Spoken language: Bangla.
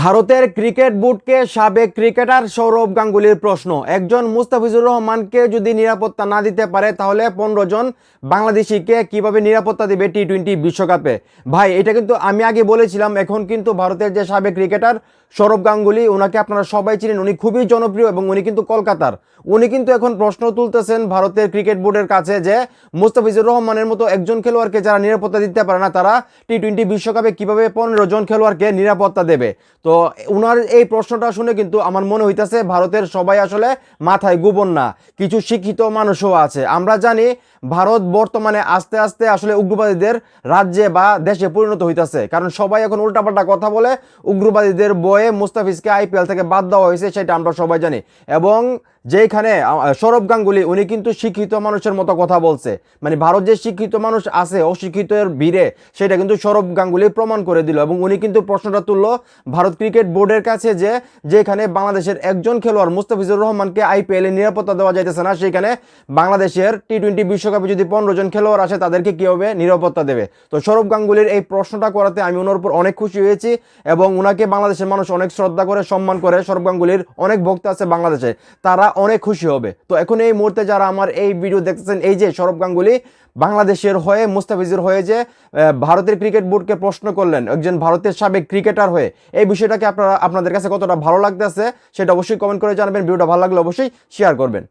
ভারতের ক্রিকেট বোর্ডকে সাবেক ক্রিকেটার সৌরভ গাঙ্গুলির প্রশ্ন, একজন মুস্তাফিজুর রহমানকে যদি নিরাপত্তা না দিতে পারে তাহলে 15 জন বাংলাদেশিকে কিভাবে নিরাপত্তা দিবে টি-20 বিশ্বকাপে। ভাই, এটা কিন্তু আমি আগে বলেছিলাম। এখন কিন্তু ভারতের যে সাবেক ক্রিকেটার সৌরভ গাঙ্গুলি, ওনাকে আপনারা সবাই চিনেন, উনি খুবই জনপ্রিয় এবং উনি কিন্তু কলকাতার। উনি কিন্তু এখন প্রশ্ন তুলতেছেন ভারতের ক্রিকেট বোর্ডের কাছে যে মুস্তাফিজুর রহমানের মতো একজন খেলোয়াড়কে যারা নিরাপত্তা দিতে পারে না, তারা টি-20 বিশ্বকাপে কিভাবে 15 জন খেলোয়াড়কে নিরাপত্তা দেবে। তো উনার এই প্রশ্নটা শুনে কিন্তু আমার মনে হইতেছে ভারতের সবাই আসলে মাথায় গোবর না, কিছু শিক্ষিত মানুষও আছে। আমরা জানি ভারত বর্তমানে আস্তে আস্তে আসলে উগ্রবাদীদের রাজ্যে বা দেশে পরিণত হইতেছে, কারণ সবাই এখন উল্টাপাল্টা কথা বলে। উগ্রবাদীদের বয়ে মুস্তাফিজকে আইপিএল থেকে বাদ দেওয়া হয়েছে, সেটা আমরা সবাই জানি। এবং যেখানে সৌরভ গাঙ্গুলি, উনি কিন্তু শিক্ষিত মানুষের মতো কথা বলছে। মানে ভারত যে শিক্ষিত মানুষ আছে অশিক্ষিতের ভিড়ে, সেটা কিন্তু সৌরভ গাঙ্গুলি প্রমাণ করে দিল। এবং উনি কিন্তু প্রশ্নটা তুললো ভারত ক্রিকেট বোর্ডের কাছে যে যেখানে বাংলাদেশের একজন খেলোয়াড় মুস্তাফিজুর রহমানকে আইপিএল এ নিরাপত্তা দেওয়া যাইতেছে না, সেখানে বাংলাদেশের টি-20 বিশ্বকাপে যদি 15 জন খেলোয়াড় আসে, তাদেরকে কিভাবে নিরাপত্তা দেবে। তো সৌরভ গাঙ্গুলির এই প্রশ্নটা করাতে আমি ওনার উপর অনেক খুশি হয়েছি এবং ওনাকে বাংলাদেশের মানুষ অনেক শ্রদ্ধা করে, সম্মান করে। সৌরভ গাঙ্গুলির অনেক ভক্ত আছে বাংলাদেশে, তারা অনেক খুশি হবে। তো এখন এই মুহূর্তে যারা আমার এই ভিডিও দেখতেছেন, এই যে সৌরভ গাঙ্গুলি বাংলাদেশের হয়ে, মুস্তাফিজুর হয়ে যে ভারতের ক্রিকেট বোর্ডকে প্রশ্ন করলেন একজন ভারতের সাবেক ক্রিকেটার হয়ে, এই বিষয়টাকে আপনাদের কাছে কতটা ভালো লাগতেছে সেটা অবশ্যই কমেন্ট করে জানাবেন। ভিডিওটা ভালো লাগলে অবশ্যই শেয়ার করবেন।